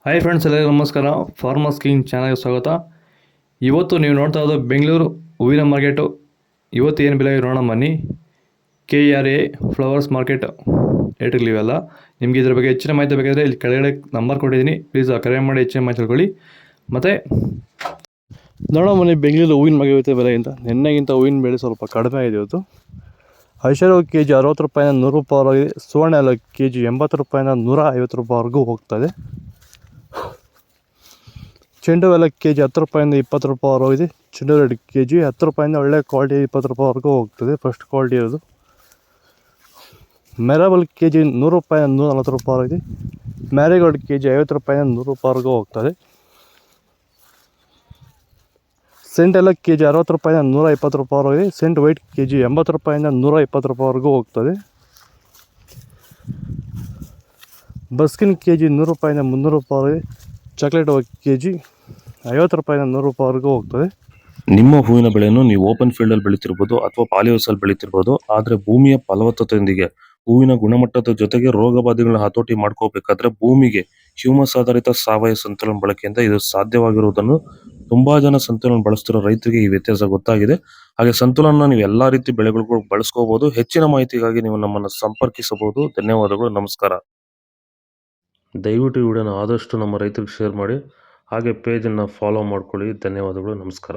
Hi friends, ಎಲ್ಲರಿಗೂ ನಮಸ್ಕಾರ. Farmers king ಚಾನಲ್ಗೆ ಸ್ವಾಗತ. ಇವತ್ತು ನೀವು ನೋಡ್ತಾ ಇರೋದು ಬೆಂಗಳೂರು ಹೂವಿನ ಮಾರ್ಕೆಟು. ಇವತ್ತು ಏನು ಬೆಲೆ ನೋಡೋಣ ಬನ್ನಿ. KRA ಫ್ಲವರ್ಸ್ ಮಾರ್ಕೆಟ್ ರೇಟ್ಗಳಿವೆಲ್ಲ. ನಿಮಗೆ ಇದ್ರ ಬಗ್ಗೆ ಹೆಚ್ಚಿನ ಮಾಹಿತಿ ಬೇಕಾದರೆ ಇಲ್ಲಿ ಕೆಳಗಡೆ ನಂಬರ್ ಕೊಟ್ಟಿದ್ದೀನಿ, ಪ್ಲೀಸ್ ಕರೆ ಮಾಡಿ ಹೆಚ್ಚಿನ ಮಾಹಿತಿ ತಿಳ್ಕೊಳ್ಳಿ. ಮತ್ತು ನೋಡೋಣ ಬನ್ನಿ ಬೆಂಗಳೂರು ಹೂವಿನ ಮಾರ್ಕೆಟ್ ಬೆಲೆಗಿಂತ ನಿನ್ನೆಗಿಂತ ಹೂವಿನ ಬೆಲೆ ಸ್ವಲ್ಪ ಕಡಿಮೆ ಇದೆ ಇವತ್ತು. ಐಶ್ವರ್ಯ KG 60 ರೂಪಾಯಿಂದ 100 ರೂಪಾಯಿವರೆಗಿದೆ. ಸುವರ್ಣ ಎಲ್ಲ KG 80 ರೂಪಾಯಿಂದ 150 ರೂಪಾಯಿವರೆಗೂ ಹೋಗ್ತದೆ. ಚೆಂಡು ಎಲ್ಲ KG 10 ರೂಪಾಯಿಂದ 20 ರೂಪಾಯಿವರೆಗಿದೆ. ಚೆಂಡು ರೆಡ್ KG 10 ರೂಪಾಯಿಂದ ಒಳ್ಳೆ ಕ್ವಾಲಿಟಿ 20 ರೂಪಾಯಿವರೆಗೂ ಹೋಗ್ತದೆ, ಫಸ್ಟ್ ಕ್ವಾಲಿಟಿ ಇರೋದು. ಮೆರಾಬಲ್ KG 100 ರೂಪಾಯಿಂದ 140 ರೂಪಾಯಿವರೆಗಿದೆ. ಮ್ಯಾರಿಗೋಲ್ಡ್ KG 50 ರೂಪಾಯಿಂದ 100 ರೂಪಾಯಿವರೆಗೂ ಹೋಗ್ತದೆ. ಸೆಂಟ್ ಎಲ್ಲ KG 60 ರೂಪಾಯಿಂದ 120 ರೂಪಾಯಿವರೆಗಿದೆ. ಸೆಂಟ್ ವೈಟ್ KG 80 ರೂಪಾಯಿಂದ 120 ರೂಪಾಯಿವರೆಗೂ ಹೋಗ್ತದೆ. ಬಸ್ಕಿನ್ KG 100 ರೂಪಾಯಿಂದ 300 ರೂಪಾಯಿವರೆಗಿದೆ. ಚಾಕ್ಲೇಟ್ KG 50 ರೂಪಾಯಿಂದ 100 ರೂಪಾಯಿವರೆಗೂ ಹೋಗ್ತದೆ. ನಿಮ್ಮ ಹೂವಿನ ಬೆಳೆಯನ್ನು ನೀವು ಓಪನ್ ಫೀಲ್ಡಲ್ಲಿ ಬೆಳೀತಿರ್ಬೋದು ಅಥವಾ ಪಾಲಿಹೌಸಲ್ಲಿ ಬೆಳೀತಿರ್ಬೋದು. ಆದರೆ ಭೂಮಿಯ ಫಲವತ್ತತೆಯೊಂದಿಗೆ ಹೂವಿನ ಗುಣಮಟ್ಟದ ಜೊತೆಗೆ ರೋಗ ಬಾಧೆಗಳನ್ನ ಹತೋಟಿ ಮಾಡ್ಕೋಬೇಕಾದ್ರೆ ಭೂಮಿಗೆ ಹ್ಯೂಮಸ್ ಆಧಾರಿತ ಸಾವಯವ ಸಂತುಲನ ಬಳಕೆಯಿಂದ ಇದು ಸಾಧ್ಯವಾಗಿರುವುದನ್ನು ತುಂಬಾ ಜನ ಸಂತುಲನ ಬಳಸ್ತಿರೋ ರೈತರಿಗೆ ಈ ವ್ಯತ್ಯಾಸ ಗೊತ್ತಾಗಿದೆ. ಹಾಗೆ ಸಂತುಲನ ನೀವು ಎಲ್ಲಾ ರೀತಿ ಬೆಳೆಗಳಿಗೂ ಬಳಸ್ಕೋಬಹುದು. ಹೆಚ್ಚಿನ ಮಾಹಿತಿಗಾಗಿ ನೀವು ನಮ್ಮನ್ನು ಸಂಪರ್ಕಿಸಬಹುದು. ಧನ್ಯವಾದಗಳು, ನಮಸ್ಕಾರ. ದಯವಿಟ್ಟು ಈ ವಿಡಿಯೋನ ಆದಷ್ಟು ನಮ್ಮ ರೈತರಿಗೆ ಶೇರ್ ಮಾಡಿ, ಹಾಗೆ ಪೇಜನ್ನು ಫಾಲೋ ಮಾಡ್ಕೊಳ್ಳಿ. ಧನ್ಯವಾದಗಳು, ನಮಸ್ಕಾರ.